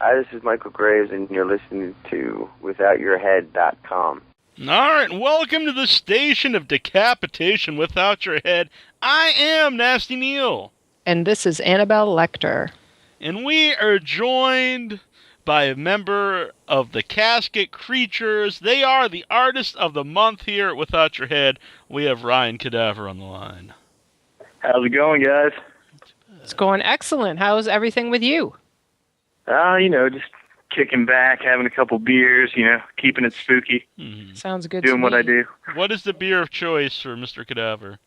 Hi, this is Michael Graves, and you're listening to WithoutYourHead.com. All right, welcome to the station of decapitation without your head. I am Nasty Neil. And this is Annabelle Lecter. And we are joined by a member of the Casket Creatures. They are the artist of the month here at Without Your Head. We have Ryan Cadaver on the line. How's it going, guys? It's going excellent. How's everything with you? Just kicking back, having a couple beers, keeping it spooky. Mm-hmm. Sounds good. Doing what I do. What is the beer of choice for Mr. Cadaver?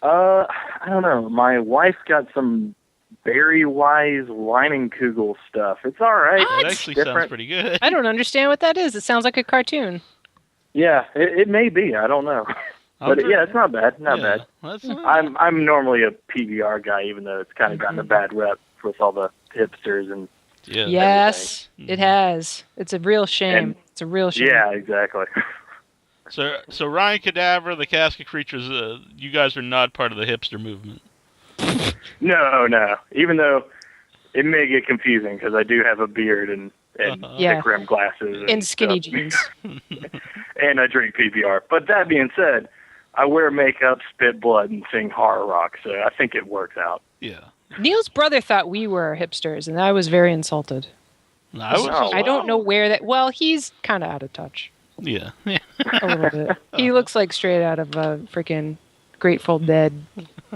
I don't know. My wife got some Berry Wise Leinenkugel stuff. It's all right. That actually sounds pretty good. I don't understand what that is. It sounds like a cartoon. Yeah, it may be. I don't know. But yeah, it's not bad. Not bad. I'm normally a PBR guy, even though it's kind of gotten a bad rep with all the hipsters and yes, it has. It's a real shame. It's a real shame. Yeah, exactly. So Ryan Cadaver, the Casket Creatures, you guys are not part of the hipster movement. No. Even though it may get confusing because I do have a beard and thick rim glasses and skinny jeans, and I drink PBR. But that being said, I wear makeup, spit blood, and sing horror rock, so I think it works out. Yeah. Neil's brother thought we were hipsters, and I was very insulted. I don't know where that... Well, he's kind of out of touch. Yeah. A little bit. He looks like straight out of a freaking Grateful Dead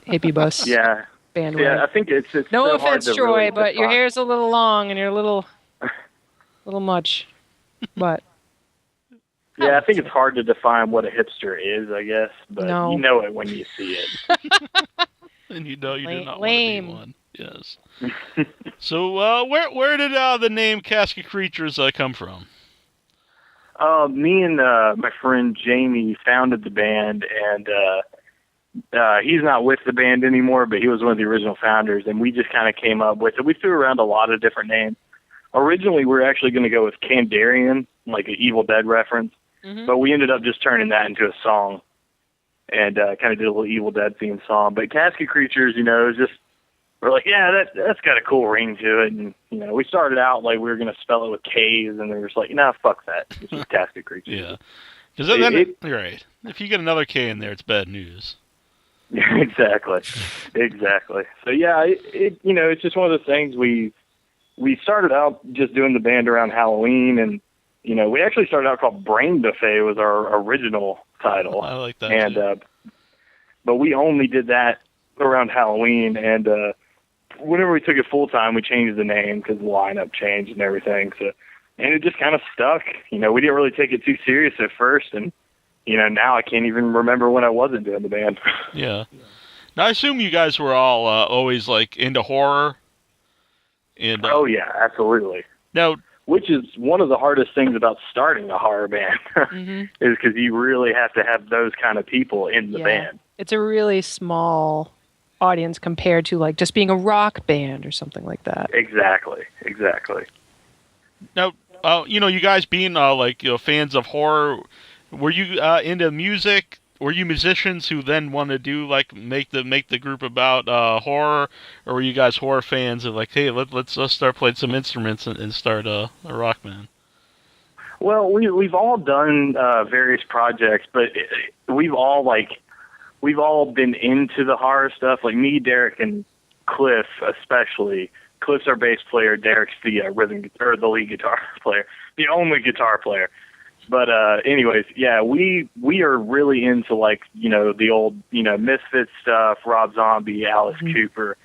hippie bus. Yeah. Bandwagon. Yeah, I think it's no so offense, hard to Troy, really but define. your hair's a little long and you're a little much. But yeah, I think it's hard to define what a hipster is, I guess, but No. you know it when you see it. And you know you do not Lame. want to be one. Yes. So where did the name Casket Creatures come from? Me and my friend Jamie founded the band, and he's not with the band anymore, but he was one of the original founders, and we just kind of came up with it. We threw around a lot of different names. Originally, we were actually going to go with Kandarian, like an Evil Dead reference, but we ended up just turning that into a song and kind of did a little Evil Dead themed song. But Casket Creatures, is just, we're like, yeah, that's got a cool ring to it. And, we started out like we were going to spell it with K's, and they were just like, nah, fuck that. It's just Casket Creatures. Yeah. Because then, you're right. If you get another K in there, it's bad news. Exactly. So, yeah, it's just one of those things. We started out just doing the band around Halloween, and, we actually started out called Brain Buffet was our original title. I like that. And, but we only did that around Halloween, and whenever we took it full time, we changed the name because the lineup changed and everything. So, and it just kind of stuck. We didn't really take it too serious at first, and now I can't even remember when I wasn't doing the band. Yeah. Now I assume you guys were all always like into horror. And oh yeah, absolutely. Now, which is one of the hardest things about starting a horror band, is because you really have to have those kind of people in the band. It's a really small audience compared to like just being a rock band or something like that. Exactly. Now, you guys being fans of horror, were you into music? Were you musicians who then want to do make the group about horror, or were you guys horror fans of like, hey, let's start playing some instruments and start a rock band? Well, we've all done various projects, but we've all been into the horror stuff. Like me, Derek, and Cliff especially. Cliff's our bass player. Derek's the the lead guitar player, the only guitar player. But anyways, yeah, we are really into the old Misfits stuff, Rob Zombie, Alice Cooper.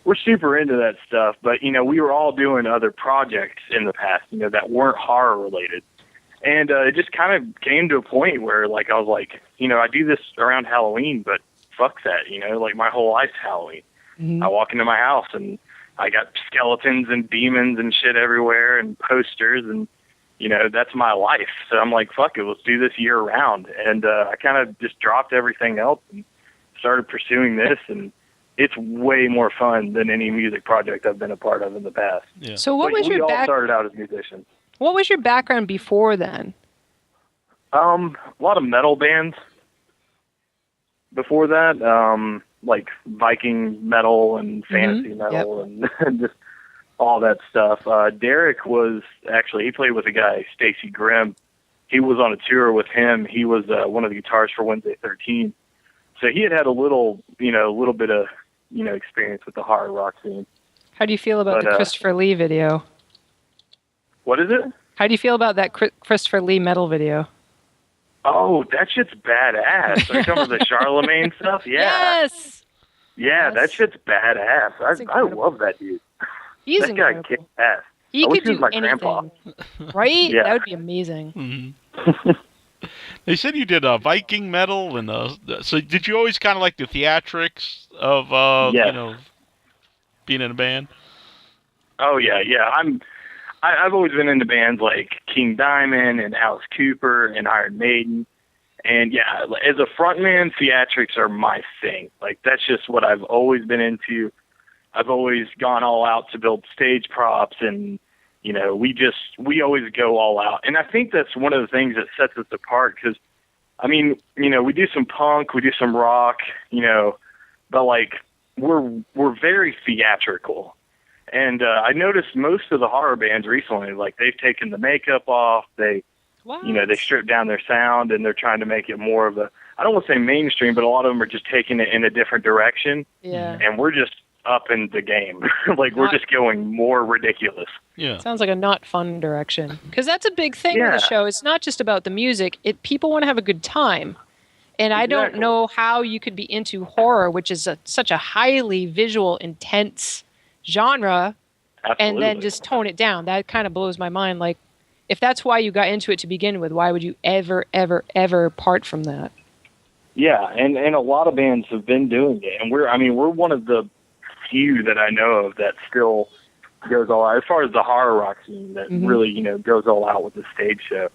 We're super into that stuff. But we were all doing other projects in the past, that weren't horror related, and it just kind of came to a point where I was like, I do this around Halloween, but fuck that, my whole life's Halloween. I walk into my house and I got skeletons and demons and shit everywhere and posters and. That's my life. So I'm like, fuck it, let's do this year round. And I kind of just dropped everything else and started pursuing this. And it's way more fun than any music project I've been a part of in the past. Yeah. So what was your we all started out as musicians. What was your background before then? A lot of metal bands before that, like Viking metal and fantasy metal and just all that stuff. Derek was actually, he played with a guy, Stacy Grimm. He was on a tour with him. He was one of the guitarists for Wednesday 13. So he had a little bit of, experience with the horror rock scene. How do you feel about the Christopher Lee video? What is it? How do you feel about that Christopher Lee metal video? Oh, that shit's badass. Are you talking about the Charlemagne stuff? Yeah. Yes! Yeah, that shit's badass. I love that dude. He's that incredible. guy kicks ass. He could do my anything. Grandpa. Right? Yeah. That would be amazing. Mm-hmm. They said you did Viking metal, and so did you always kind of like the theatrics of being in a band? Oh yeah. I've always been into bands like King Diamond and Alice Cooper and Iron Maiden, and yeah, as a frontman, theatrics are my thing. Like that's just what I've always been into. I've always gone all out to build stage props, and we always go all out. And I think that's one of the things that sets us apart because, we do some punk, we do some rock, but like we're very theatrical. And I noticed most of the horror bands recently, like they've taken the makeup off, they stripped down their sound, and they're trying to make it more of I don't want to say mainstream, but a lot of them are just taking it in a different direction. Yeah. And we're just up in the game. We're just going more ridiculous. Yeah. Sounds like a not fun direction. Because that's a big thing with the show. It's not just about the music. People want to have a good time. And I don't know how you could be into horror, which is such a highly visual, intense genre, and then just tone it down. That kind of blows my mind. Like, if that's why you got into it to begin with, why would you ever, ever, ever part from that? Yeah, and a lot of bands have been doing it. And we're one of the few that I know of that still goes all out as far as the horror rock scene that really, goes all out with the stage show.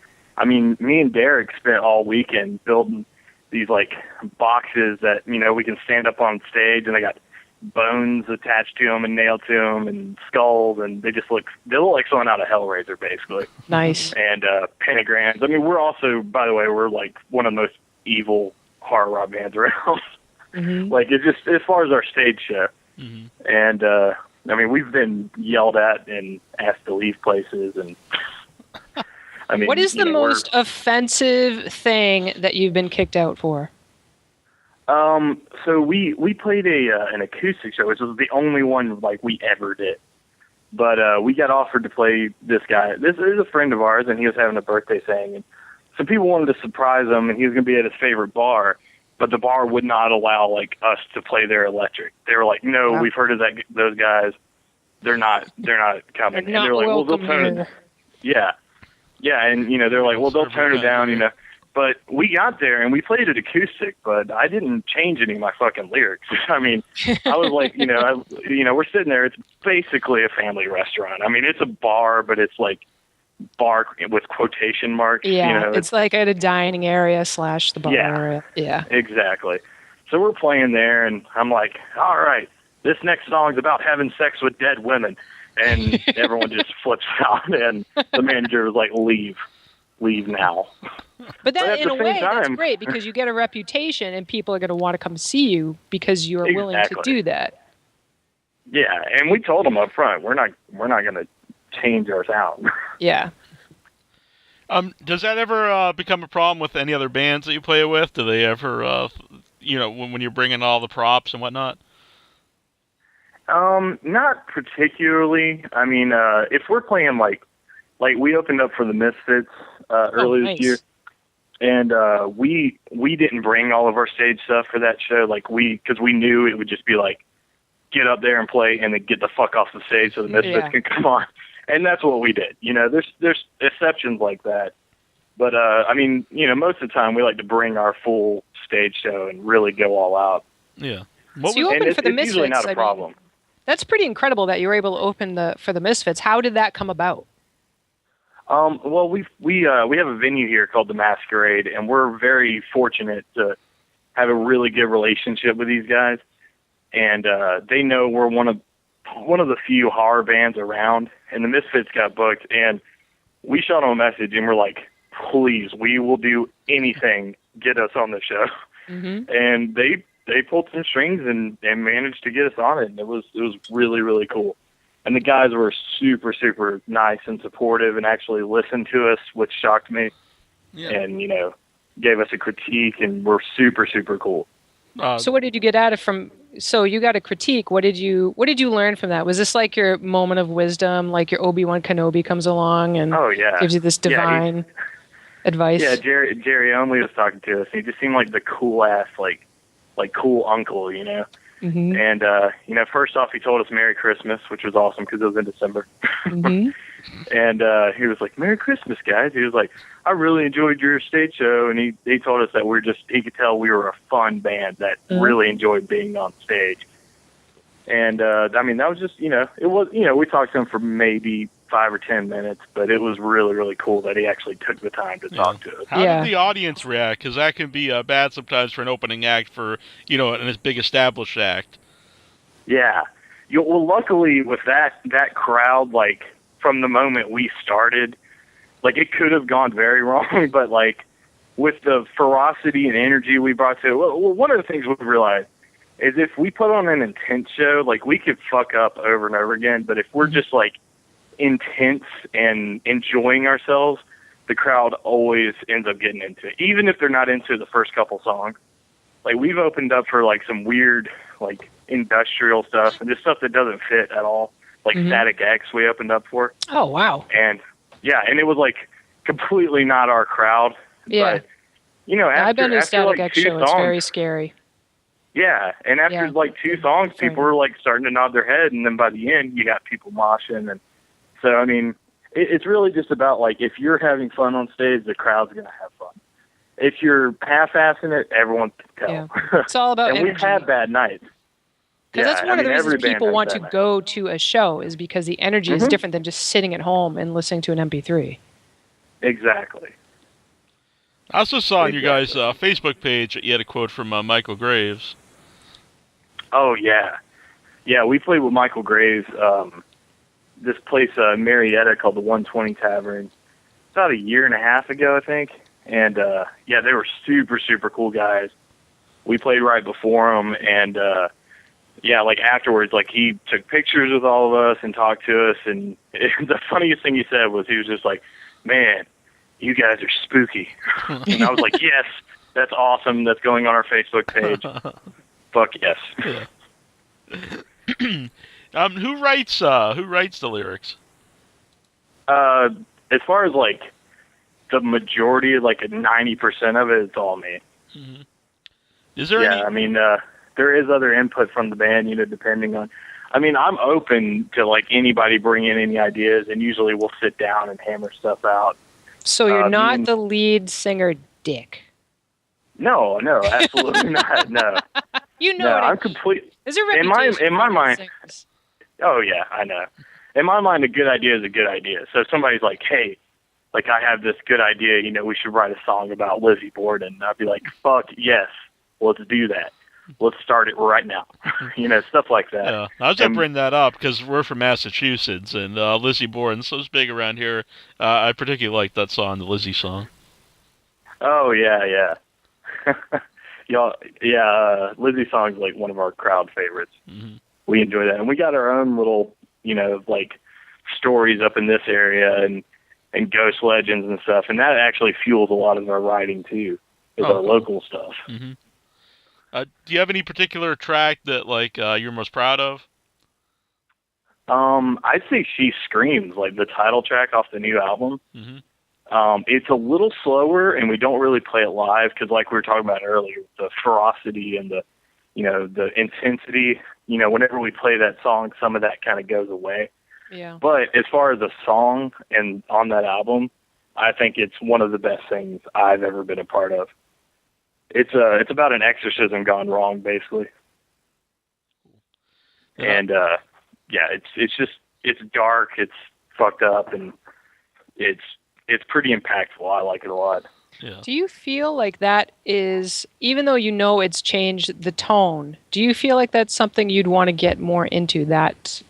Me and Derek spent all weekend building these like boxes that, we can stand up on stage, and they got bones attached to them and nailed to them and skulls, and they look like something out of Hellraiser, basically. Nice. And pentagrams. We're also, by the way, we're like one of the most evil horror rock bands around. Like it's just as far as our stage show. And we've been yelled at and asked to leave places, and what is the most offensive thing that you've been kicked out for? So we played an acoustic show, which was the only one like we ever did. But we got offered to play this guy. This is a friend of ours, and he was having a birthday thing, and some people wanted to surprise him, and he was going to be at his favorite bar, but the bar would not allow like us to play their electric. They were like, "No, we've heard of those guys. They're not coming." And they're like, "Well, they'll tone it." Yeah, and they're like, "Well, they'll tone it down, But we got there and we played it acoustic, but I didn't change any of my fucking lyrics. I was like, we're sitting there. It's basically a family restaurant. It's a bar, but it's like bar with quotation marks. Yeah, it's like at a dining area / the bar area. Yeah, exactly. So we're playing there, and I'm like, all right, this next song's about having sex with dead women. And everyone just flips out, and the manager was like, leave now. But that, in a way, that's great because you get a reputation, and people are going to want to come see you because you are willing to do that. Yeah, and we told them up front, we're not going to change our sound. Yeah. Does that ever become a problem with any other bands that you play with? Do they ever, when you're bringing all the props and whatnot? Not particularly. If we're playing like we opened up for the Misfits earlier this year. And we didn't bring all of our stage stuff for that show, because we knew it would just be like, get up there and play, and then get the fuck off the stage so the Misfits can come on. And that's what we did. There's exceptions like that, but most of the time we like to bring our full stage show and really go all out. Yeah. So you opened for the Misfits. Usually not a problem. That's pretty incredible that you were able to open for the Misfits. How did that come about? Well, we have a venue here called the Masquerade, and we're very fortunate to have a really good relationship with these guys. And they know we're one of the few horror bands around. And the Misfits got booked, and we shot them a message, and we're like, "Please, we will do anything, get us on the show." And they pulled some strings and managed to get us on it, and it was really, really cool. And the guys were super, super nice and supportive and actually listened to us, which shocked me. Yeah. And, you know, gave us a critique, and were super, super cool. So what did you get out of from... So you got a critique. What did you learn from that? Was this like your moment of wisdom, like your Obi-Wan Kenobi comes along and gives you this divine advice? Yeah, Jerry Only was talking to us. He just seemed like the cool-ass, like cool uncle, you know? Mm-hmm. And, you know, first off, he told us Merry Christmas, which was awesome because it was in December. Mm-hmm. And he was like, Merry Christmas, guys. He was like, I really enjoyed your stage show. And he told us that he could tell we were a fun band that really enjoyed being on stage. And, I mean, that was just, you know, it was, you know, we talked to him for maybe 5 or 10 minutes, but it was really, really cool that he actually took the time to talk to us. How did the audience react? Because that can be bad sometimes for an opening act for, you know, a big established act. Yeah. Well, luckily with that crowd, like, from the moment we started, like, it could have gone very wrong, but, like, with the ferocity and energy we brought to it, well, one of the things we realized is if we put on an intense show, like, we could fuck up over and over again, but if we're just, like, intense and enjoying ourselves, the crowd always ends up getting into it, even if they're not into the first couple songs. Like, we've opened up for, like, some weird, like, industrial stuff, and just stuff that doesn't fit at all. Like Static X we opened up for. Oh, wow. And, yeah, and it was, like, completely not our crowd. Yeah. But, you know, I've been to a Static like X show. It's very scary. Yeah, and after, like, 2 songs, people were, like, starting to nod their head, and then by the end, you got people moshing. And so, I mean, it's really just about, like, if you're having fun on stage, the crowd's going to have fun. If you're half-assing it, everyone can tell. Yeah. It's all about and energy. we've had bad nights. Because that's one of the reasons people want to go to a show, is because the energy is different than just sitting at home and listening to an MP3. Exactly. I also saw on your guys' Facebook page that you had a quote from Michael Graves. Oh, yeah. Yeah, we played with Michael Graves. This place, Marietta, called the 120 Tavern, about a year and a half ago, I think. And, yeah, they were super, super cool guys. We played right before them, and, yeah, like, afterwards, like, he took pictures with all of us and talked to us, and the funniest thing he said was, he was just like, man, you guys are spooky. And I was like, yes, that's awesome. That's going on our Facebook page. Fuck yes. Yeah. Who writes the lyrics? As far as, like, the majority, like 90% of it, it's all me. Mm-hmm. Is there any? I mean, there is other input from the band, you know, depending on. I mean, I'm open to, like, anybody bring in any ideas, and usually we'll sit down and hammer stuff out. So you're not the lead singer, Dick? No, absolutely not. No. You know what I'm complete. There's a reputation in my mind. Singers. Oh yeah, I know. In my mind, a good idea is a good idea. So if somebody's like, hey, like, I have this good idea, you know, we should write a song about Lizzie Borden. I'd be like, fuck yes, let's do that. Let's start it right now. You know, stuff like that. Yeah, I was going to bring that up because we're from Massachusetts, and Lizzie Borden, so it's big around here. I particularly like that song, the Lizzie song. Oh, yeah. Lizzie song's, like, one of our crowd favorites. Mm-hmm. We enjoy that. And we got our own little, you know, like, stories up in this area and ghost legends and stuff, and that actually fuels a lot of our writing, too, is our local stuff. Mm-hmm. Do you have any particular track that, like, you're most proud of? I'd say She Screams, like the title track off the new album. Mm-hmm. It's a little slower, and we don't really play it live because, like we were talking about earlier, the ferocity and the, you know, the intensity, you know, whenever we play that song, some of that kind of goes away. Yeah. But as far as the song and on that album, I think it's one of the best things I've ever been a part of. It's about an exorcism gone wrong, basically. And yeah, it's dark, it's fucked up, and it's pretty impactful. I like it a lot. Yeah. Do you feel like that is, even though you know it's changed the tone, do you feel like that's something you'd want to get more into, that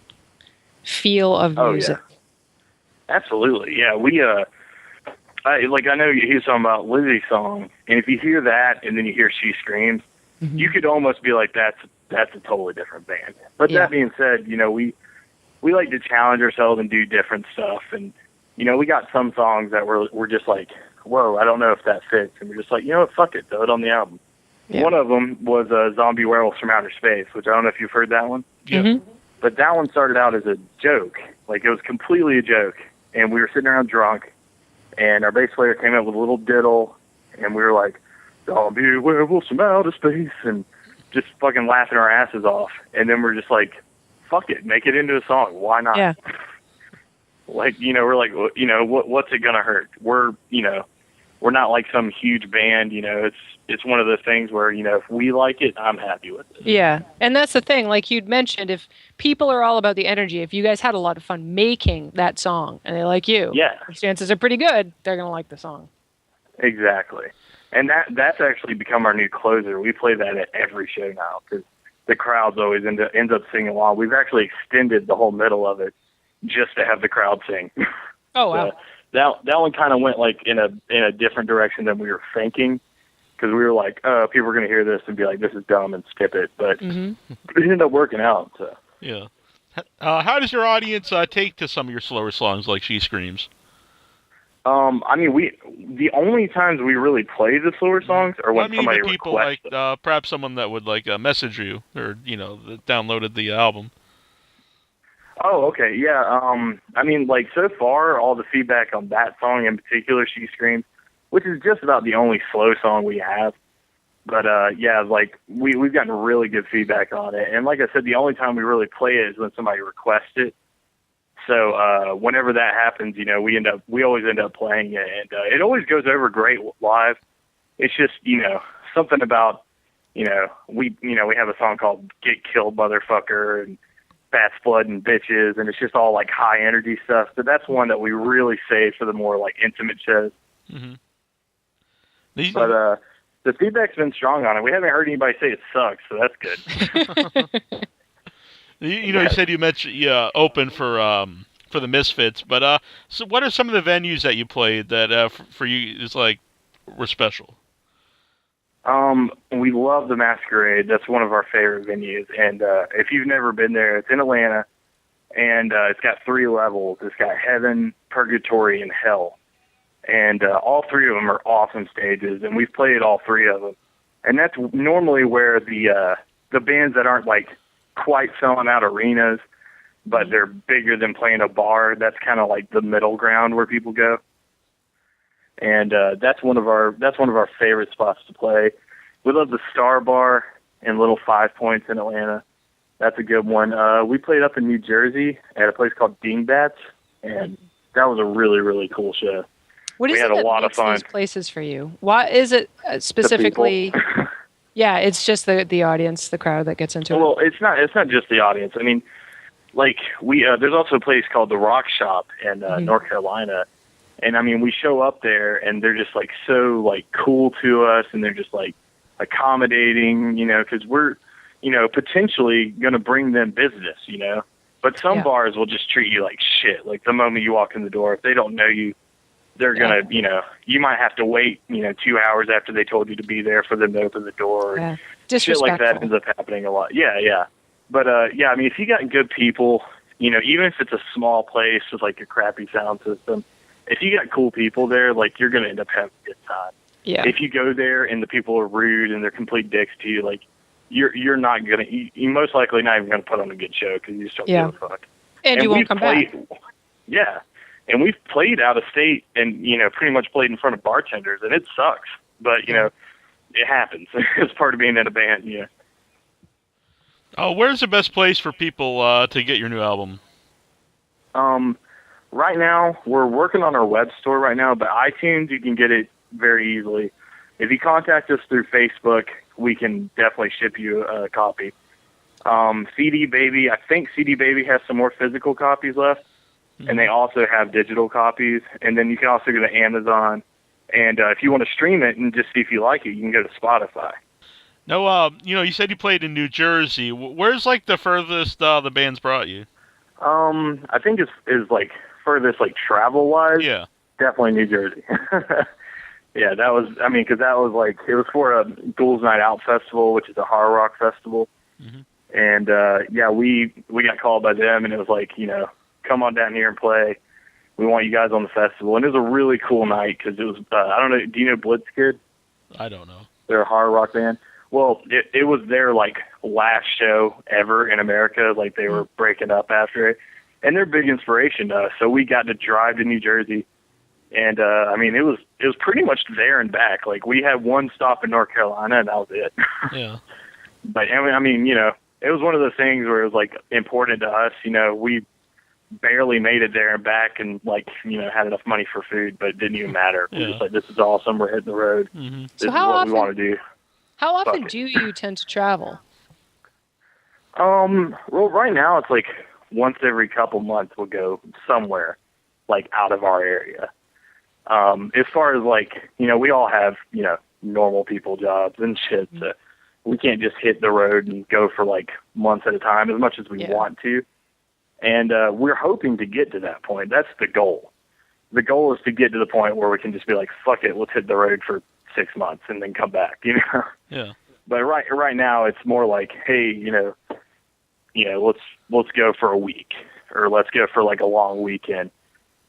feel of music? Yeah. Absolutely. Yeah, we I know he was talking about Lizzie's song, and if you hear that and then you hear She Screams, mm-hmm. you could almost be like, that's a totally different band. But that being said, you know, we we like to challenge ourselves and do different stuff. And, you know, we got some songs that we're just like, whoa, I don't know if that fits. And we're just like, you know what, fuck it, throw it on the album. Yeah. One of them was Zombie Werewolves from Outer Space, which I don't know if you've heard that one. Yeah. Mm-hmm. But that one started out as a joke. Like, it was completely a joke. And we were sitting around drunk, and our bass player came up with a little diddle, and we were like, Zombie Werewolves from Outer Space, and just fucking laughing our asses off. And then we're just like, fuck it, make it into a song. Why not? Yeah. Like, you know, we're like, you know, what's it going to hurt? We're, you know, we're not like some huge band, you know, it's one of those things where, you know, if we like it, I'm happy with it. Yeah. And that's the thing, like you'd mentioned, if people are all about the energy, if you guys had a lot of fun making that song and they like you, yeah, the chances are pretty good they're going to like the song. Exactly. And that's actually become our new closer. We play that at every show now because the crowds always ends up singing along. We've actually extended the whole middle of it just to have the crowd sing. Oh, wow. So, that one kind of went like in a different direction than we were thinking, because we were like, people are going to hear this and be like, this is dumb, and skip it. But it ended up working out. So. Yeah. How does your audience take to some of your slower songs like She Screams? I mean, the only times we really play the slower songs are when somebody people requests like perhaps someone that would like message you or that downloaded the album. Oh, okay, yeah. I mean, like, so far, all the feedback on that song in particular, She Screams, which is just about the only slow song we have. But, yeah, like, we've gotten really good feedback on it. And like I said, the only time we really play it is when somebody requests it. So, whenever that happens, you know, we always end up playing it. And it always goes over great live. It's just, you know, something about, we have a song called Get Killed, Motherfucker, and Bats, Blood, and Bitches, and it's just all like high energy stuff. But that's one that we really save for the more like intimate shows. Mm-hmm. But the feedback's been strong on it. We haven't heard anybody say it sucks, so that's good. You said you mentioned open for the Misfits, but so what are some of the venues that you played that for you is like were special? We love the Masquerade. That's one of our favorite venues. And if you've never been there, it's in Atlanta, and it's got 3 levels. It's got Heaven, Purgatory, and Hell. And all 3 of them are awesome stages, and we've played all 3 of them. And that's normally where the bands that aren't like quite selling out arenas, but they're bigger than playing a bar, that's kind of like the middle ground where people go. And that's one of our favorite spots to play. We love the Star Bar in Little 5 Points in Atlanta. That's a good one. We played up in New Jersey at a place called Dingbats, and that was a really, really cool show. What is we had it a lot of fun. These places for you? Why is it specifically? Yeah, it's just the audience, the crowd that gets into it. Well, it's not just the audience. I mean, like there's also a place called the Rock Shop in North Carolina. And I mean, we show up there and they're just like so like cool to us, and they're just like accommodating, because we're, potentially going to bring them business, but some bars will just treat you like shit. Like the moment you walk in the door, if they don't know you, they're going to, you might have to wait, 2 hours after they told you to be there for them to open the door. Yeah. Shit like that ends up happening a lot. Yeah. But, yeah, I mean, if you got good people, even if it's a small place with like a crappy sound system, if you got cool people there, like you're going to end up having a good time. Yeah. If you go there and the people are rude and they're complete dicks to you, like you're not going to, you most likely not even going to put on a good show because you just don't give a fuck. And you won't come back. Yeah. And we've played out of state and, pretty much played in front of bartenders, and it sucks. But, it happens. It's part of being in a band, yeah. Oh, where's the best place for people to get your new album? Right now, we're working on our web store right now, but iTunes, you can get it very easily. If you contact us through Facebook, we can definitely ship you a copy. CD Baby, I think CD Baby has some more physical copies left, and they also have digital copies. And then you can also go to Amazon, and if you want to stream it and just see if you like it, you can go to Spotify. No, you said you played in New Jersey. Where's like the furthest the band's brought you? I think is like furthest like travel wise. Yeah, definitely New Jersey. Yeah, that was. I mean, because that was like it was for a Ghouls Night Out festival, which is a horror rock festival, And yeah, we got called by them, and it was like, you know, come on down here and play. We want you guys on the festival. And it was a really cool night because it was, I don't know, do you know Blitzkid? I don't know. They're a hard rock band. Well, it was their, like, last show ever in America. Like, they were breaking up after it. And they're a big inspiration to us. So we got to drive to New Jersey. And, I mean, it was pretty much there and back. Like, we had one stop in North Carolina, and that was it. Yeah. But, I mean, you know, it was one of those things where it was, like, important to us. You know, we barely made it there and back and, like, you know, had enough money for food, but it didn't even matter. Yeah. We were just like, this is awesome. We're hitting the road. Mm-hmm. This is what we want to do. How often do you tend to travel? Well, right now it's like once every couple months we'll go somewhere, like, out of our area. As far as, like, you know, we all have, you know, normal people jobs and shit, so we can't just hit the road and go for, like, months at a time as much as we want to. And we're hoping to get to that point. That's the goal. The goal is to get to the point where we can just be like, fuck it, let's hit the road for 6 months and then come back, you know? Yeah. But right now it's more like, hey, you know, let's go for a week, or let's go for, like, a long weekend.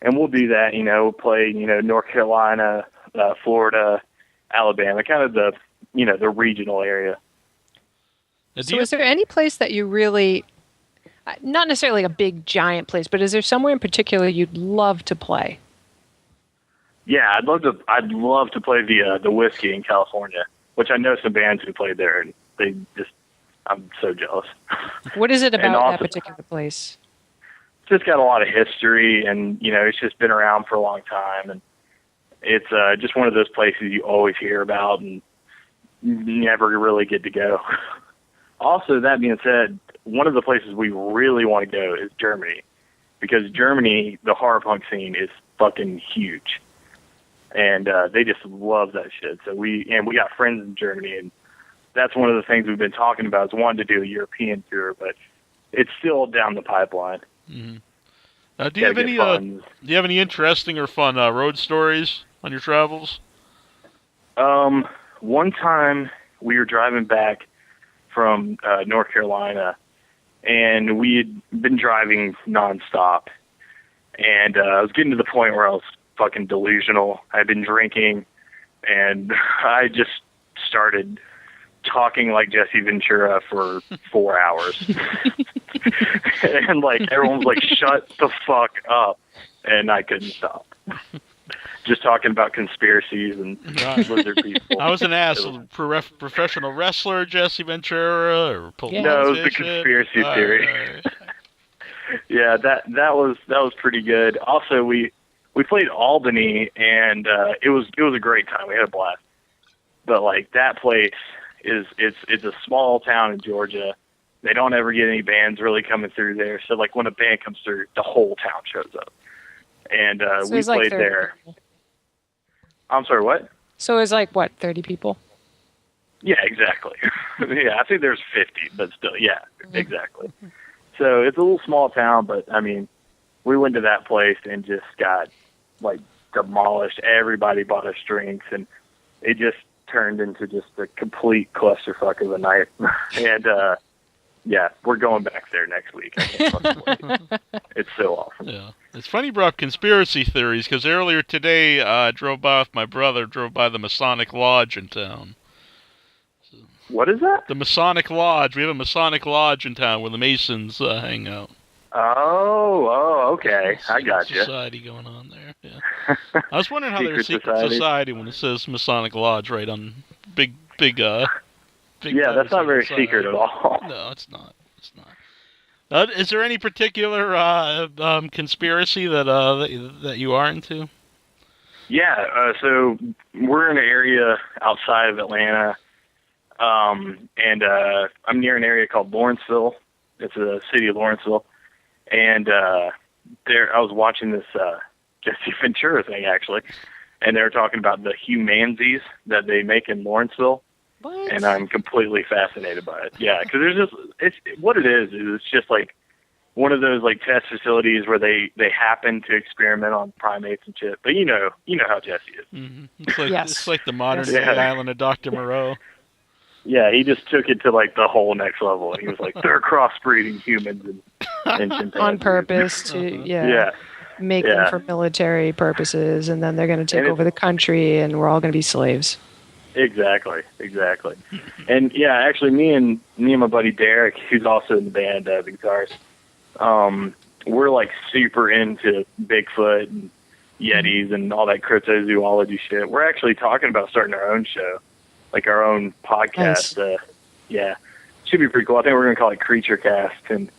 And we'll do that, you know, play, you know, North Carolina, Florida, Alabama, kind of the, you know, the regional area. So is there any place that you really, not necessarily a big giant place, but is there somewhere in particular you'd love to play? Yeah, I'd love to play the Whiskey in California, which I know some bands who played there, and they just, I'm so jealous. What is it about also, that particular place? It's just got a lot of history, and, you know, it's just been around for a long time, and it's just one of those places you always hear about and never really get to go. Also, that being said, one of the places we really want to go is Germany, because Germany, the horror punk scene is fucking huge. And they just love that shit. So we got friends in Germany, and that's one of the things we've been talking about, is wanting to do a European tour, but it's still down the pipeline. Mm-hmm. Do you have any interesting or fun road stories on your travels? One time we were driving back from North Carolina, and we had been driving nonstop, and I was getting to the point where I was fucking delusional. I'd been drinking, and I just started talking like Jesse Ventura for 4 hours. And, like, everyone was like, shut the fuck up. And I couldn't stop. Just talking about conspiracies and lizard people. I was an professional wrestler, Jesse Ventura, or No, it was the conspiracy theory. Yeah, that was pretty good. Also, we played Albany, and it was a great time. We had a blast. But, like, that place it's a small town in Georgia. They don't ever get any bands really coming through there. So, like, when a band comes through, the whole town shows up. And so we played there. People. I'm sorry, what? So it was like, what, 30 people? Yeah, exactly. Yeah, I think there's 50, but still, yeah, exactly. So it's a little small town, but, I mean, we went to that place and just got, like, demolished. Everybody bought us drinks, and it just turned into just a complete clusterfuck of a night. And, yeah, we're going back there next week. I can't fucking wait. It's so awesome. Yeah. It's funny you brought up conspiracy theories, because earlier today I drove by with my brother, the Masonic Lodge in town. So, what is that? The Masonic Lodge. We have a Masonic Lodge in town where the Masons hang out. Oh, okay. I got you. Society going on there. Yeah. I was wondering how they're a secret society when it says Masonic Lodge right on big. Yeah, that's not very secret at all. No, it's not. It's not. Is there any particular conspiracy that you are into? Yeah, so we're in an area outside of Atlanta, and I'm near an area called Lawrenceville. It's a city of Lawrenceville. And there, I was watching this Jesse Ventura thing, actually, and they were talking about the humanzees that they make in Lawrenceville. What? And I'm completely fascinated by it. Yeah, because there's just, it's what it is it's just like one of those like test facilities where they happen to experiment on primates and shit. But you know how Jesse is. Mm-hmm. It's like the modern day island of Dr. Moreau. Yeah, he just took it to like the whole next level. He was like, they're crossbreeding humans and chimpanzees. On purpose to make them for military purposes, and then they're going to take over the country, and we're all going to be slaves. Exactly. And yeah, actually, me and my buddy Derek, who's also in the band, the guitarist, we're like super into Bigfoot and Yetis and all that cryptozoology shit. We're actually talking about starting our own show, like our own podcast. Nice. Should be pretty cool. I think we're going to call it Creature Cast, and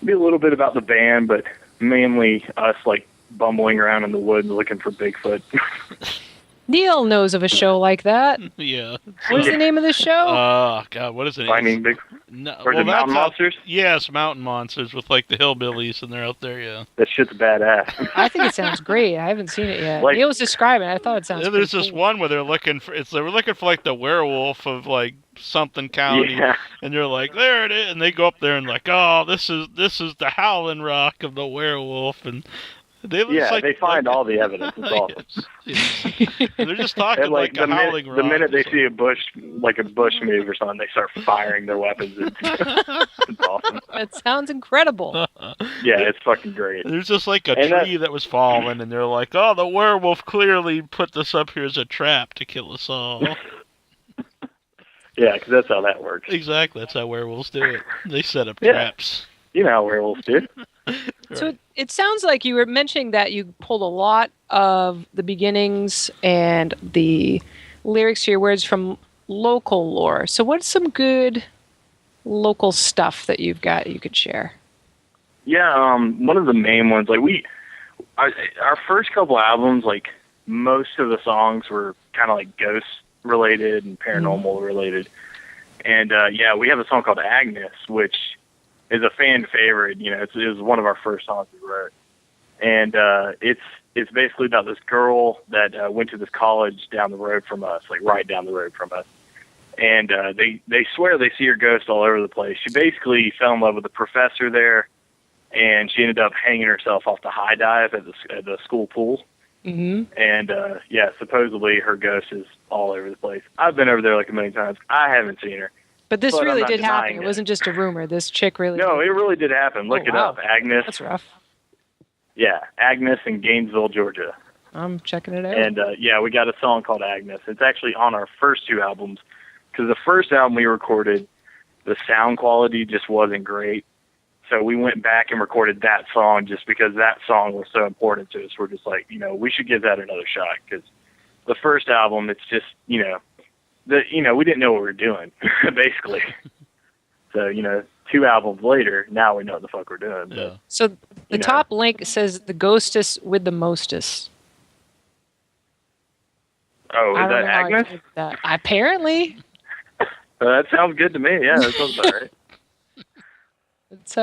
be a little bit about the band, but mainly us like bumbling around in the woods looking for Bigfoot. Neil knows of a show like that. Yeah. What is the name of the show? God, what is it? Finding Bigfoot? No, or is it Mountain Monsters? Yes, Mountain Monsters with like the hillbillies, and they're out there, yeah. That shit's badass. I think it sounds great. I haven't seen it yet. Neil was describing it. I thought it sounds cool. There's this cool. one where they were looking for like the werewolf of like something county, and they're like, there it is, and they go up there and like, oh, this is the Howling Rock of the werewolf, and they find all the evidence. It's awesome. They're just talking and like a Howling Rock. The minute they see a bush move or something, they start firing their weapons. It's awesome. That sounds incredible. Yeah, it's fucking great. There's just like a tree that was fallen, and they're like, oh, the werewolf clearly put this up here as a trap to kill us all. Yeah, because that's how that works. Exactly, that's how werewolves do it. They set up traps. You know how werewolves do. So it sounds like you were mentioning that you pulled a lot of the beginnings and the lyrics to your words from local lore. So what's some good local stuff that you've got you could share? Yeah, one of the main ones, like our first couple albums, like most of the songs were kind of like ghost related and paranormal related. And we have a song called Agnes, which is a fan favorite. You know, it was one of our first songs we wrote, and it's basically about this girl that went to this college down the road from us, like right down the road from us, and they swear they see her ghost all over the place. She basically fell in love with the professor there, and she ended up hanging herself off the high dive at the school pool. Mm-hmm. And supposedly her ghost is all over the place. I've been over there like a million times. I haven't seen her. But this really did happen. It wasn't just a rumor. This chick really No, it really did happen. Look it up. Agnes. That's rough. Yeah, Agnes in Gainesville, Georgia. I'm checking it out. And, we got a song called Agnes. It's actually on our first two albums, because the first album we recorded, the sound quality just wasn't great. So we went back and recorded that song just because that song was so important to us. We're just like, we should give that another shot, because the first album, it's just, we didn't know what we were doing, basically. So, 2 albums later, now we know what the fuck we're doing. Yeah. But, so the top link says the ghostess with the mostest. Oh, is that Agnes? Apparently. That sounds good to me. Yeah, that sounds about right. It's,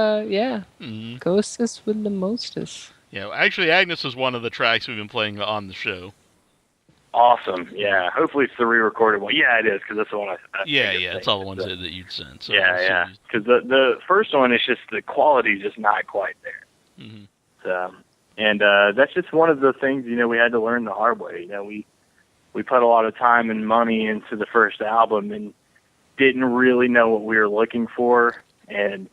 Ghostess with the mostest. Yeah, actually, Agnes is one of the tracks we've been playing on the show. Awesome. Yeah. Hopefully it's the re-recorded one. Yeah, it is, because that's the one I it's all the ones that you'd sent. So because the first one is just, the quality's just not quite there. Mm-hmm. So, and that's just one of the things, we had to learn the hard way. We put a lot of time and money into the first album and didn't really know what we were looking for, and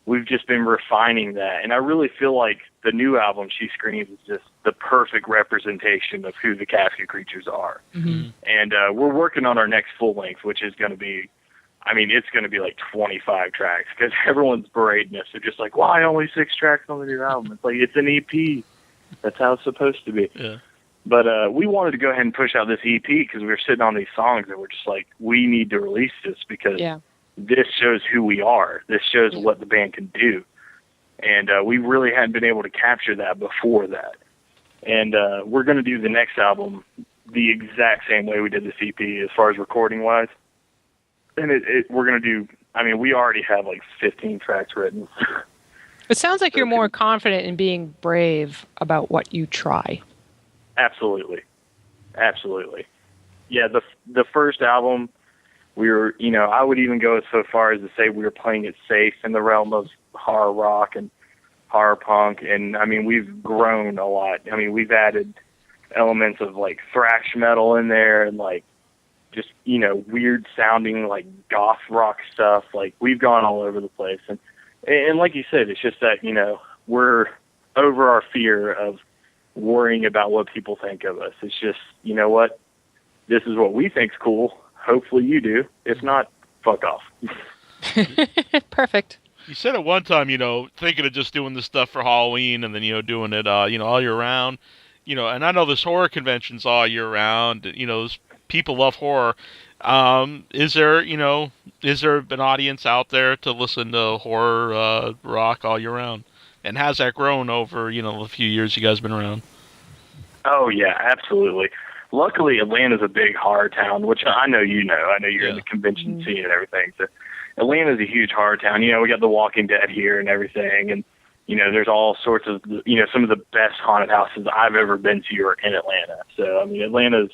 we've just been refining that. And I really feel like the new album, She Screams, is just the perfect representation of who the Casket Creatures are. Mm-hmm. And we're working on our next full length, which is going to be, it's going to be like 25 tracks, because everyone's berating us. They're just like, why only 6 tracks on the new album? It's like, it's an EP. That's how it's supposed to be. Yeah. But we wanted to go ahead and push out this EP because we were sitting on these songs and we're just like, we need to release this, because this shows who we are. This shows what the band can do. And we really hadn't been able to capture that before that. And we're going to do the next album the exact same way we did this EP as far as recording-wise. And we're going to do, we already have like 15 tracks written. It sounds like you're more confident in being brave about what you try. Absolutely. Yeah, the first album, we were, I would even go so far as to say we were playing it safe in the realm of horror rock and horror punk. And, we've grown a lot. We've added elements of, like, thrash metal in there and, like, just, weird sounding, like, goth rock stuff. Like, we've gone all over the place. And like you said, it's just that, we're over our fear of worrying about what people think of us. It's just, you know what? This is what we think's cool. Hopefully you do. If not, fuck off. Perfect. You said at one time, thinking of just doing this stuff for Halloween and then, doing it, all year round. And I know there's horror conventions all year round. People love horror. Is there an audience out there to listen to horror rock all year round? And has that grown over, the few years you guys been around? Oh, yeah, absolutely. Luckily, Atlanta's a big horror town, which I know you know. I know you're in the convention scene and everything. So Atlanta's a huge horror town. We got The Walking Dead here and everything. And, there's all sorts of, some of the best haunted houses I've ever been to are in Atlanta. So, Atlanta's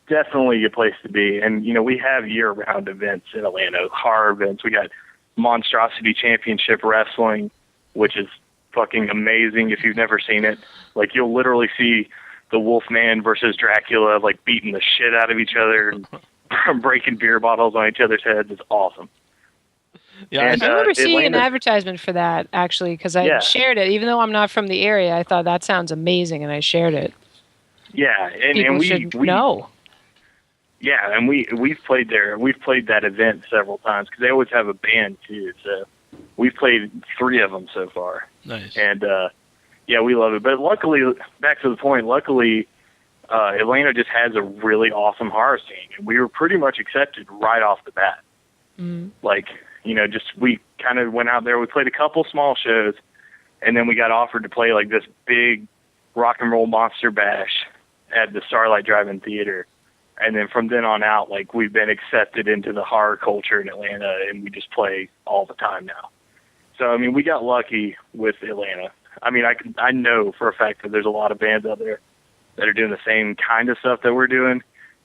definitely a place to be. And, we have year-round events in Atlanta, horror events. We got Monstrosity Championship Wrestling, which is fucking amazing if you've never seen it. Like, you'll literally see the Wolfman versus Dracula, like, beating the shit out of each other and breaking beer bottles on each other's heads. It's awesome. Yeah, and, I remember seeing an advertisement for that, actually, because I shared it. Even though I'm not from the area, I thought that sounds amazing, and I shared it. Yeah, and we should know. Yeah, and we've played there. We've played that event several times because they always have a band too. So we've played 3 of them so far. Nice. And yeah, we love it. But luckily, back to the point. Luckily, Atlanta just has a really awesome horror scene, and we were pretty much accepted right off the bat. Like, we kind of went out there. We played a couple small shows, and then we got offered to play like this big rock and roll monster bash at the Starlight Drive-In Theater. And then from then on out, like, we've been accepted into the horror culture in Atlanta, and we just play all the time now. So, we got lucky with Atlanta. I know for a fact that there's a lot of bands out there that are doing the same kind of stuff that we're doing,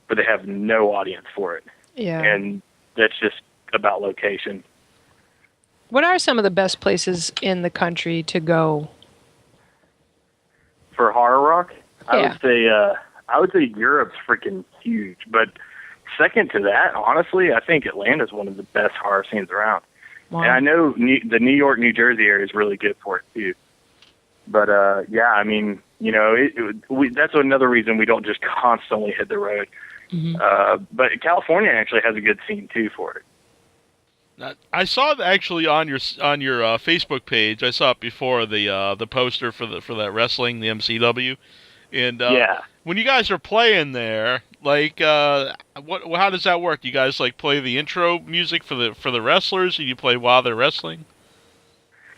but they have no audience for it. Yeah. And that's just about location. What are some of the best places in the country to go? For horror rock? Yeah. I would say Europe's freaking huge, but second to that, honestly, I think Atlanta's one of the best horror scenes around. Wow. And I know the New York, New Jersey area is really good for it too. But yeah, that's another reason we don't just constantly hit the road. But California actually has a good scene too for it. I saw it actually on your Facebook page. I saw it before the poster for that wrestling, the MCW. And when you guys are playing there, like, how does that work? Do you guys like play the intro music for the wrestlers, or do you play while they're wrestling?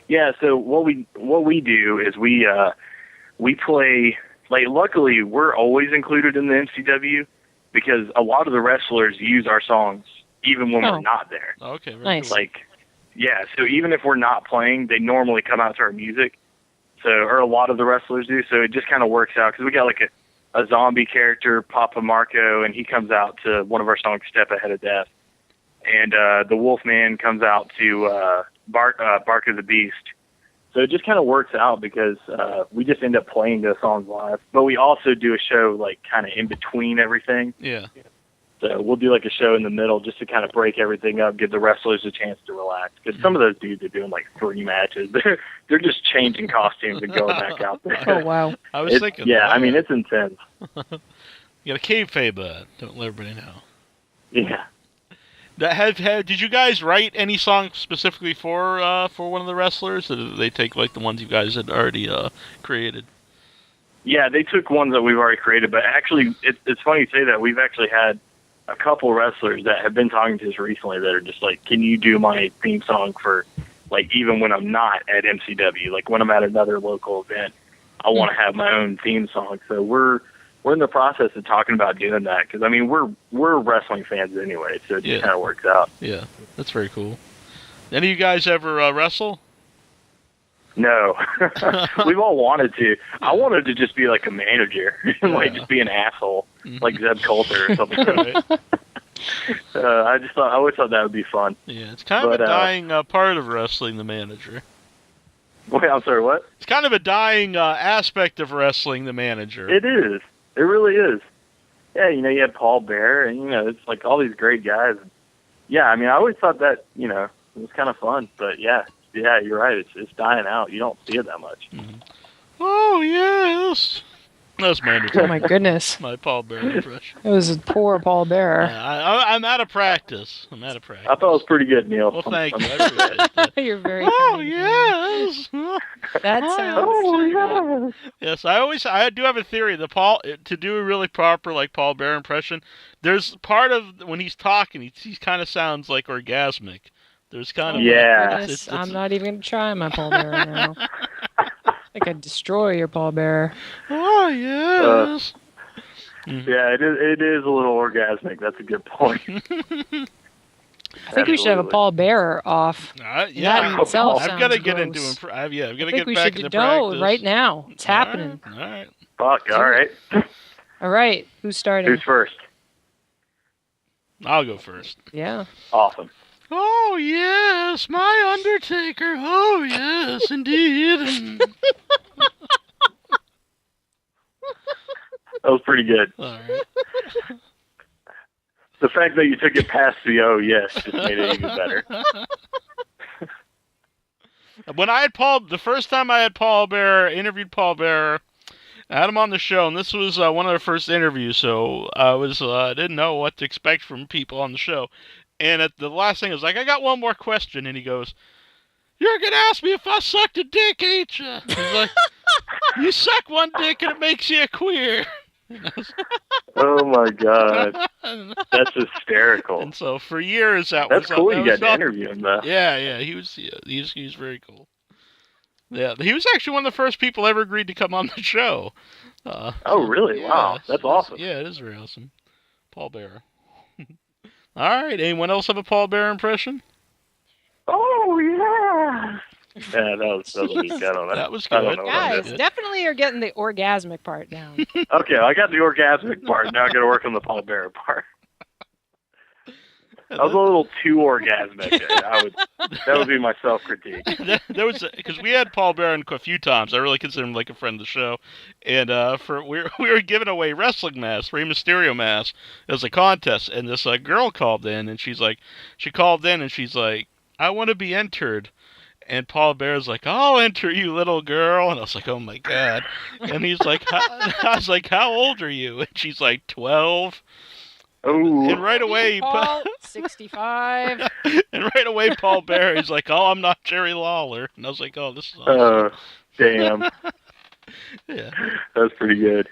Yeah. So what we do is we play. Like, luckily, we're always included in the MCW because a lot of the wrestlers use our songs even when we're not there. Okay. Nice. Cool. Like, yeah. So even if we're not playing, they normally come out to our music. So, or a lot of the wrestlers do. So it just kind of works out because we got like a zombie character, Papa Marco, and he comes out to one of our songs, Step Ahead of Death. And the Wolfman comes out to Bark of the Beast. So it just kind of works out because we just end up playing those songs live. But we also do a show like kind of in between everything. Yeah. So we'll do like a show in the middle just to kind of break everything up, give the wrestlers a chance to relax. Because some of those dudes are doing like 3 matches. They're just changing costumes and going back out there. Oh, wow. I was thinking yeah, that. it's intense. You got a kayfabe, don't let everybody know. Yeah. Did you guys write any song specifically for one of the wrestlers, or did they take like the ones you guys had already created? Yeah, they took ones that we've already created, but actually, it's funny you say that. We've actually had a couple wrestlers that have been talking to us recently that are just like, can you do my theme song for, like, even when I'm not at MCW, like when I'm at another local event, I want to have my own theme song. So we're in the process of talking about doing that because we're wrestling fans anyway, so it just kind of works out. Yeah, that's very cool. Any of you guys ever wrestle? No, we've all wanted to. I wanted to just be like a manager, like just be an asshole, like Zeb Coulter or something. I always thought that would be fun. Yeah, it's kind of a dying part of wrestling, the manager. Wait, I'm sorry, what? It's kind of a dying aspect of wrestling, the manager. It is. It really is. yeah, you had Paul Bear, and it's like all these great guys. Yeah, I mean, I always thought that it was kind of fun, but yeah, you're right. It's dying out. You don't see it that much. Mm-hmm. Oh yes. That's my Oh my goodness. My Paul Bear impression. It was a poor Paul Bear. Yeah, I'm out of practice. I thought it was pretty good, Neil. Well, thank you. I appreciate that. You're very Oh yes. That sounds. Oh Yes, I do have a theory. To do a really proper like Paul Bear impression, there's part of when he's talking, he kind of sounds like orgasmic. There's kind of Goodness, I'm not even gonna try my Paul Bear right now. I could destroy your Paul Bear. Oh yes. Yeah, it is a little orgasmic. That's a good point. I think we should have a Paul Bear off. Yeah, that in itself I've got to get gross. into I've got to I think get we back should into know practice right now. It's happening. All right. Fuck. All right. All right. Who's starting? Who's first? I'll go first. Yeah. Awesome. Oh yes, my Undertaker. Oh yes, indeed. That was pretty good. All right. The fact that you took it past the oh yes just made it even better. When the first time I had interviewed Paul Bear, I had him on the show, and this was one of the first interviews, so I didn't know what to expect from people on the show. And at the last thing, I was like, I got one more question, and he goes, "You're gonna ask me if I sucked a dick, ain't you?" He's like, "You suck one dick and it makes you a queer." Oh my god, that's hysterical. And so for years that's cool. You got to interview him though. Yeah, he was very cool. Yeah, he was actually one of the first people ever agreed to come on the show. Oh really? Yeah, wow, that's awesome. Yeah, it is very awesome. Paul Bear. All right, anyone else have a Paul Bear impression? Oh yeah. Yeah, that was weak. I don't know. That was good. Guys, definitely are getting the orgasmic part down. Okay, I got the orgasmic part. Now I got to work on the Paul Bear part. That was a little too orgasmic. That would be my self-critique. There was because we had Paul Bear a few times. I really consider him like a friend of the show, and we were giving away wrestling masks, Rey Mysterio masks, as a contest. And this girl called in, and she's like, "I want to be entered." And Paul Bear's like, "I'll enter you, little girl." And I was like, "Oh my god!" And he's like, "I was like, how old are you?" And she's like, 12. Oh. And right away, Paul, 65. And right away, Paul Bear, he's like, "Oh, I'm not Jerry Lawler." And I was like, "Oh, this is awesome." Damn. Yeah. That's pretty good.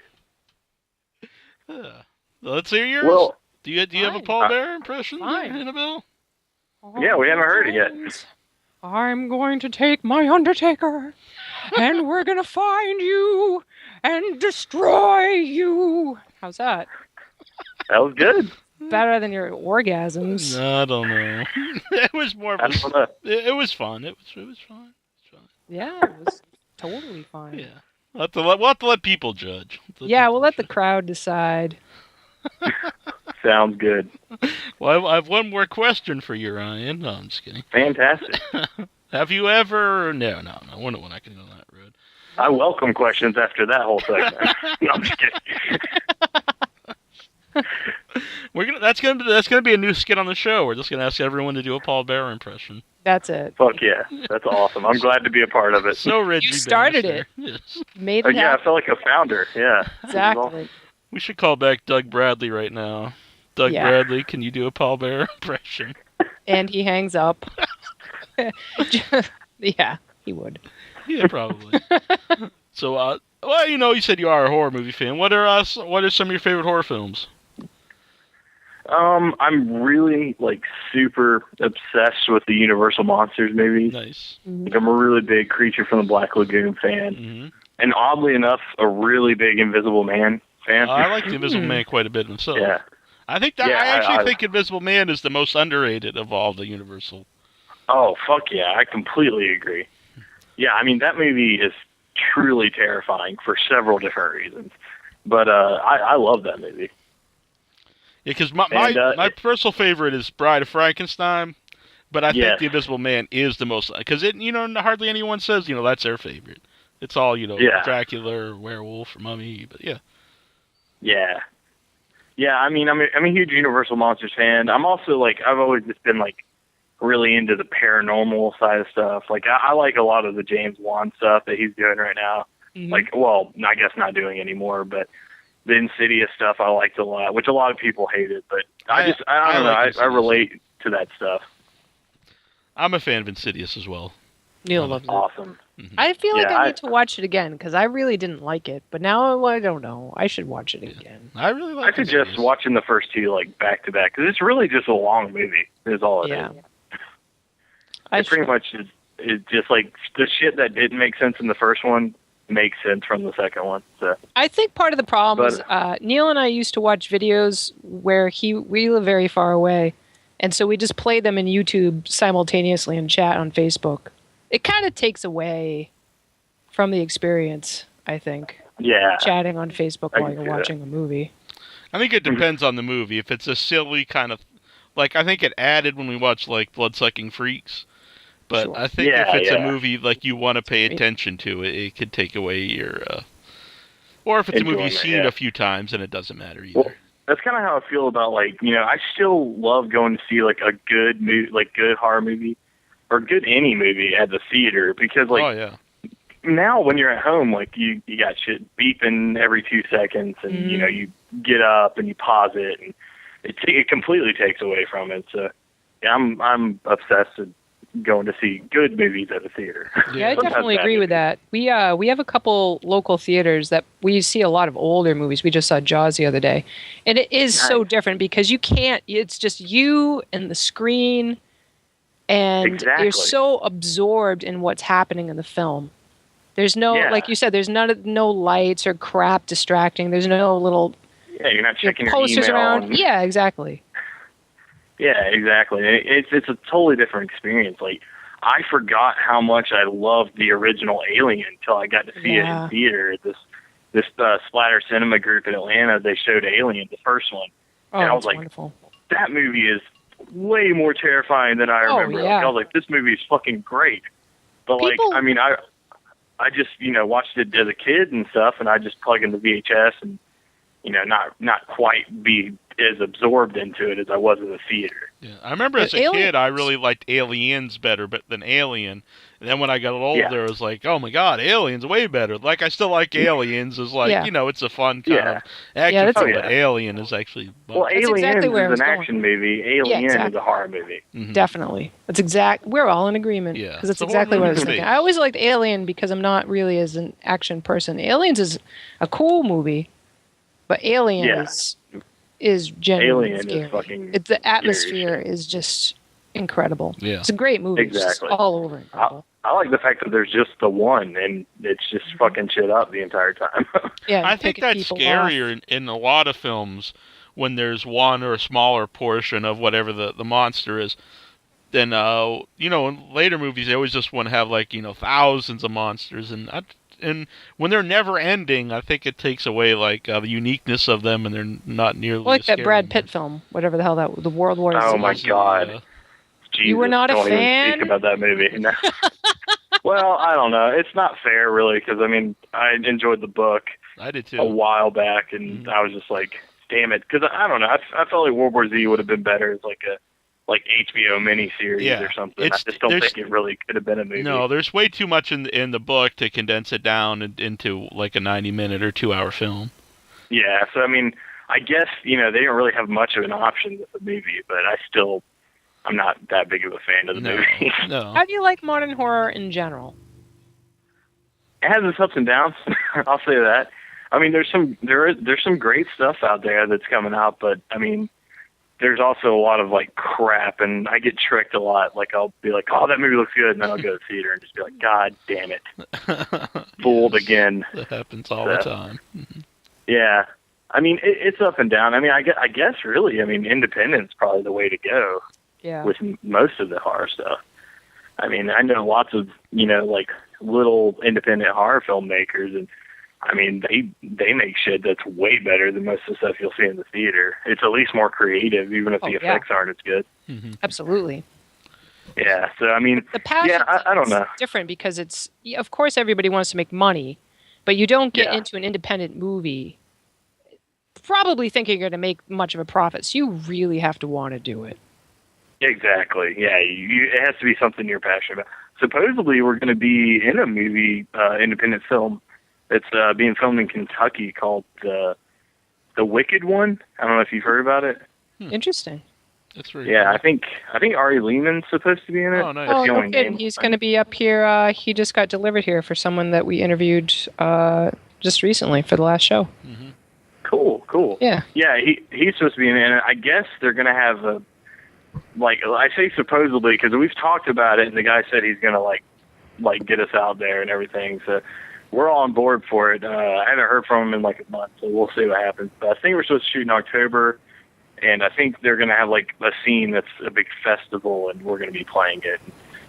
Let's hear yours. Well, do you have a Paul Bear impression, Annabelle? Yeah, we haven't heard it yet. I'm going to take my Undertaker, and we're going to find you and destroy you. How's that? That was good. Better than your orgasms. No, I don't know. It was more of it was fun. It was fun. Yeah, it was totally fun. Yeah. We'll have to let people judge. We'll let the crowd decide. Sounds good. Well, I have one more question for you, Ryan. No, I'm just kidding. Fantastic. Have you ever... No, we're not going to go that road. I welcome questions after that whole segment. No, I'm just kidding. That's gonna be a new skit on the show. We're just gonna ask everyone to do a Paul Bear impression. That's it. Fuck yeah, that's awesome. I'm glad to be a part of it. So Reggie, you started it. Yes. Made it. Yeah, I felt like a founder. Yeah, exactly. We should call back Doug Bradley right now. Doug Bradley, can you do a Paul Bear impression? And he hangs up. Yeah, he would. Yeah, probably. So, you said you are a horror movie fan. What are some of your favorite horror films? I'm really super obsessed with the Universal monsters movies. Nice. Mm-hmm. I'm a really big Creature from the Black Lagoon fan, and oddly enough, a really big Invisible Man fan. I like the Invisible Man quite a bit myself. Yeah. I think that I actually think Invisible Man is the most underrated of all the Universal. Oh fuck yeah! I completely agree. Yeah, I mean that movie is truly terrifying for several different reasons, but I love that movie. Yeah, because my personal favorite is Bride of Frankenstein, but I think The Invisible Man is the most, because hardly anyone says that's their favorite. It's all Dracula or werewolf or mummy, but yeah. Yeah, Yeah, I mean, I'm a huge Universal Monsters fan. I'm also like, I've always just been like really into the paranormal side of stuff. Like, I like a lot of the James Wan stuff that he's doing right now. Mm-hmm. Like, well, I guess not doing anymore, but the Insidious stuff I liked a lot, which a lot of people hated. But I don't know. I relate to that stuff. I'm a fan of Insidious as well. Neil loves it. Awesome. Mm-hmm. I feel like I need to watch it again because I really didn't like it, but now I don't know. I should watch it again. I really like. I suggest watching the first two like back to back because it's really just a long movie. Is all it is. It pretty much is just like the shit that didn't make sense in the first one makes sense from the second one. So I think part of the problem is Neil and I used to watch videos where we live very far away, and so we just play them in YouTube simultaneously and chat on Facebook. It kind of takes away from the experience, I think. Yeah. Chatting on Facebook while you're watching a movie. I think it depends on the movie. If it's a silly kind of, like, I think it added when we watched like Bloodsucking Freaks. But sure. I think if it's a movie like you want to pay attention to, it could take away your. Or if it's a movie you've seen a few times, and it doesn't matter either. Well, that's kind of how I feel about like I still love going to see like a good movie, like good horror movie. Or good any movie at the theater because like now when you're at home like you got shit beeping every 2 seconds and you get up and you pause it and it completely takes away from it. So yeah, I'm obsessed with going to see good movies at the theater. Yeah, I definitely agree with that. We have a couple local theaters that we see a lot of older movies. We just saw Jaws the other day, and it is so different because you can't. It's just you and the screen. And you're so absorbed in what's happening in the film. There's no, like you said, there's no lights or crap distracting. There's no little you're not checking your posters email around. Yeah, exactly. Yeah, exactly. It's a totally different experience. Like I forgot how much I loved the original Alien until I got to see it in theater. This Splatter Cinema group in Atlanta, they showed Alien, the first one, and I was like, wonderful. That movie is way more terrifying than I remember. Yeah. Like, I was like, this movie is fucking great. But I just, watched it as a kid and stuff, and I just plug in the VHS and, not quite be as absorbed into it as I was in the theater. Yeah, I remember as a kid, I really liked Aliens better than Alien. And then when I got older, it was like, oh my God, Aliens way better. Like, I still like Aliens. It's like, it's a fun kind of action film, but Alien is actually... Well, Aliens is an action movie. Alien is a horror movie. Mm-hmm. Definitely. We're all in agreement. Yeah. Because that's exactly what I was thinking. I always liked Alien because I'm not really as an action person. Aliens is a cool movie, but Alien is genuinely scary. The atmosphere is just incredible. Yeah. It's a great movie. Exactly. It's just all over incredible. I like the fact that there's just the one, and it's just fucking shit up the entire time. I think that's scarier in a lot of films when there's one or a smaller portion of whatever the monster is. Then, in later movies, they always just want to have, like, thousands of monsters. And when they're never ending, I think it takes away, like, the uniqueness of them, and they're not nearly like that Brad Pitt film, whatever the hell the World War Z. Oh, my God. Jesus, you were not a fan? Even speak about that movie. No. Well, I don't know. It's not fair, really, because, I enjoyed the book. I did, too. A while back, and I was just like, damn it. Because, I don't know. I felt like World War Z would have been better as, like, a HBO miniseries or something. I just don't think it really could have been a movie. No, there's way too much in the book to condense it down into, like, a 90-minute or 2-hour film. Yeah, so, I guess, they didn't really have much of an option with the movie, but I'm not that big of a fan of the movie. No. How do you like modern horror in general? It has its ups and downs. I'll say that. There's some great stuff out there that's coming out, but there's also a lot of like crap, and I get tricked a lot. Like I'll be like, "Oh, that movie looks good," and then I'll go to the theater and just be like, "God damn it, fooled again." That happens all the time. Mm-hmm. Yeah, it's up and down. I guess really, independent's probably the way to go. Yeah. With most of the horror stuff. I know lots of like little independent horror filmmakers, and they make shit that's way better than most of the stuff you'll see in the theater. It's at least more creative, even if the effects aren't as good. Mm-hmm. Absolutely. Yeah, so the passion I don't know. It's different because it's, of course, everybody wants to make money, but you don't get into an independent movie probably think you're going to make much of a profit. So you really have to want to do it. Exactly. Yeah, it has to be something you're passionate about. Supposedly, we're going to be in a movie, independent film. It's being filmed in Kentucky called The Wicked One. I don't know if you've heard about it. Interesting. That's very cool. I think Ari Lehman's supposed to be in it. Oh, nice. Oh, no kidding. He's going to be up here. He just got delivered here for someone that we interviewed just recently for the last show. Mm-hmm. Cool. Yeah. Yeah, he's supposed to be in it. And I guess they're going to have a, like, I say supposedly because we've talked about it, and the guy said he's going to like get us out there and everything. So we're all on board for it. I haven't heard from him in like a month, so we'll see what happens. But I think we're supposed to shoot in October, and I think they're going to have like a scene that's a big festival, and we're going to be playing it.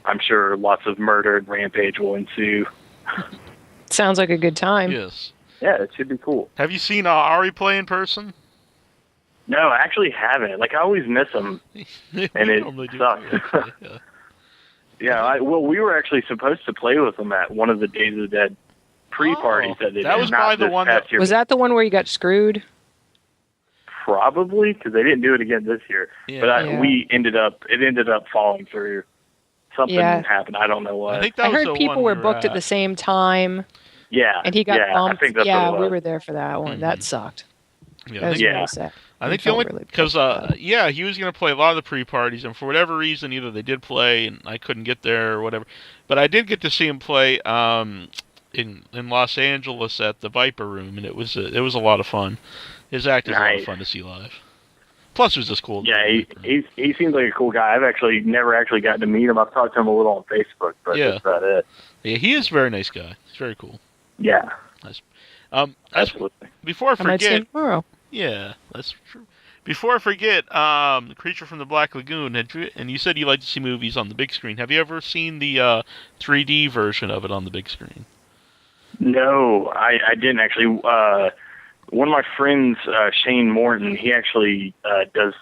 I'm sure lots of murder and rampage will ensue. Sounds like a good time. Yes. Yeah, it should be cool. Have you seen Ari play in person? No, I actually haven't. Like, I always miss him, and it sucks. Yeah, we were actually supposed to play with him at one of the Days of the Dead pre-parties that they did. That was probably the one that... Was that the one where you got screwed? Probably, because they didn't do it again this year. Yeah. But it ended up falling through. Something happened. I don't know what. I think that I heard people were booked at the same time. Yeah. And he got bumped. I think that's what it was. We were there for that one. Mm-hmm. That sucked. Yeah, that was really sad. I think the only because he was going to play a lot of the pre-parties, and for whatever reason, either they did play and I couldn't get there or whatever. But I did get to see him play in Los Angeles at the Viper Room, and it was a lot of fun. His act is a lot of fun to see live. Plus, it was just cool. Yeah, he seems like a cool guy. I've actually never actually gotten to meet him. I've talked to him a little on Facebook, but that's about it. Yeah, he is a very nice guy. He's very cool. Yeah. Nice. Absolutely. Before I forget, I might see him tomorrow. Yeah, that's true. Before I forget, The Creature from the Black Lagoon, and you said you like to see movies on the big screen. Have you ever seen the 3D version of it on the big screen? No, I didn't actually. One of my friends, Shane Morton, he actually does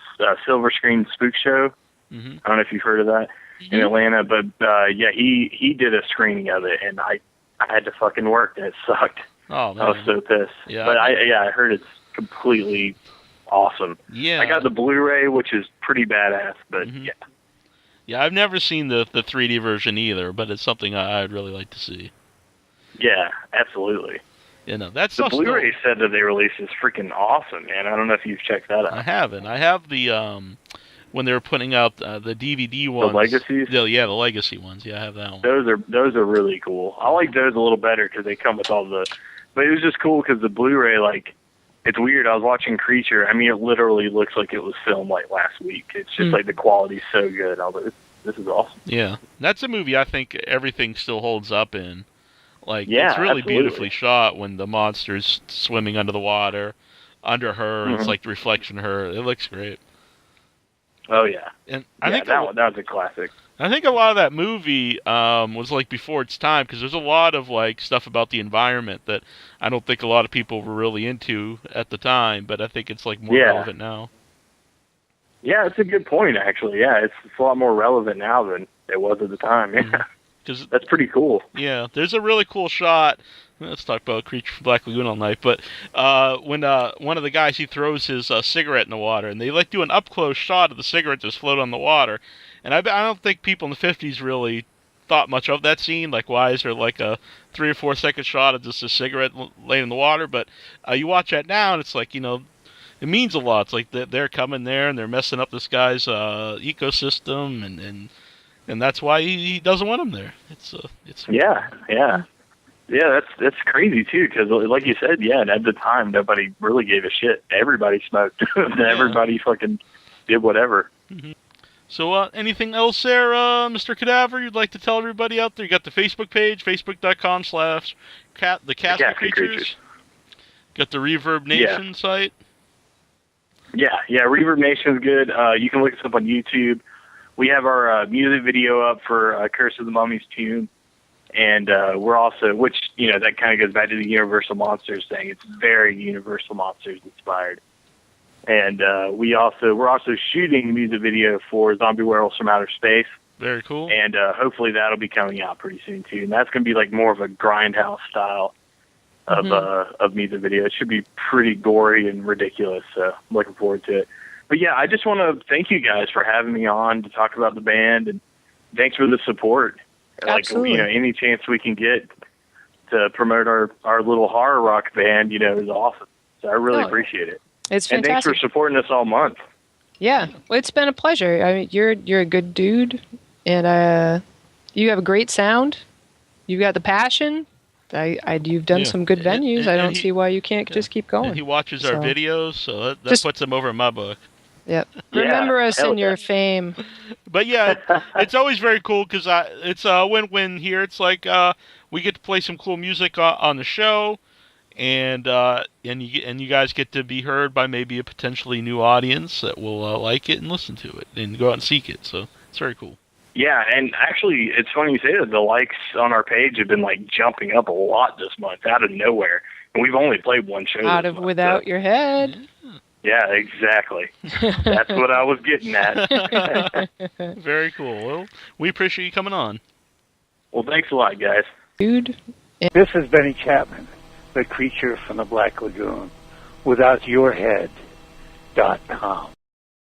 Silver Screen Spook Show. Mm-hmm. I don't know if you've heard of that in Atlanta, but he did a screening of it, and I had to fucking work, and it sucked. Oh man, I was so pissed. Yeah, but I heard it's completely awesome. Yeah, I got the Blu-ray, which is pretty badass. But yeah, I've never seen the 3D version either, but it's something I'd really like to see. Yeah, absolutely. That's the Blu-ray set that they released is freaking awesome, man. I don't know if you've checked that out. I haven't. I have the when they were putting out the DVD ones. The Legacies? The Legacy ones. Yeah, I have that one. Those are really cool. I like those a little better because they come with all the... But it was just cool because the Blu-ray, like, it's weird. I was watching Creature. I mean, it literally looks like it was filmed, like, last week. It's just, like, the quality's so good. I was like, this is awesome. Yeah. That's a movie I think everything still holds up in. Like, yeah, it's really absolutely. beautifully shot when the monster's swimming under the water, under her. It's like the reflection of her. It looks great. Oh, yeah. And I think that was a classic. I think a lot of that movie was like before its time because there's a lot of like stuff about the environment that I don't think a lot of people were really into at the time, but I think it's like more relevant now. Yeah, it's a good point actually. Yeah, it's a lot more relevant now than it was at the time. Yeah, that's pretty cool. Yeah, there's a really cool shot. Let's talk about Creature from Black Lagoon all night. But when one of the guys, he throws his cigarette in the water, and they like do an up close shot of the cigarette just float on the water. And I don't think people in the 50s really thought much of that scene. Like, why is there like a 3 or 4 second shot of just a cigarette laying in the water? But you watch that now, and it's like, it means a lot. It's like they're coming there, and they're messing up this guy's ecosystem, and that's why he doesn't want them there. It's Yeah, that's crazy too. Because like you said, at the time nobody really gave a shit. Everybody smoked. Everybody fucking did whatever. Mm-hmm. So, anything else there, Mr. Cadaver, you'd like to tell everybody out there? You got the Facebook page, facebook.com/the Casket Creatures. Got the Reverb Nation site. Yeah, Reverb Nation's good. You can look us up on YouTube. We have our music video up for Curse of the Mummy's Tomb. And we're also, which, that kind of goes back to the Universal Monsters thing. It's very Universal Monsters inspired. And we're also shooting a music video for Zombie Werewolves from Outer Space. Very cool. And hopefully that'll be coming out pretty soon too. And that's going to be like more of a grindhouse style. of music video. It should be pretty gory and ridiculous, so I'm looking forward to it. But yeah, I just want to thank you guys for having me on to talk about the band, and thanks for the support. Absolutely. Like, any chance we can get to promote our little horror rock band, is awesome. So I really appreciate it. It's fantastic. And thanks for supporting us all month. Yeah, well, it's been a pleasure. I mean, you're a good dude, and you have a great sound. You've got the passion. You've done some good venues. I don't see why you can't just keep going. And he watches our videos, so that puts him over in my book. Yep. Remember us in your fame. But yeah, it's always very cool because it's a win-win here. It's like we get to play some cool music on the show, and you guys get to be heard by maybe a potentially new audience that will like it and listen to it and go out and seek it. So it's very cool. Yeah, and actually, it's funny you say that. The likes on our page have been jumping up a lot this month out of nowhere, and we've only played one show. Out of Without Your Head. Yeah, exactly. That's what I was getting at. Very cool. Well, we appreciate you coming on. Well, thanks a lot, guys. Dude. This is Benny Chapman, the creature from the Black Lagoon. WithoutYourHead.com.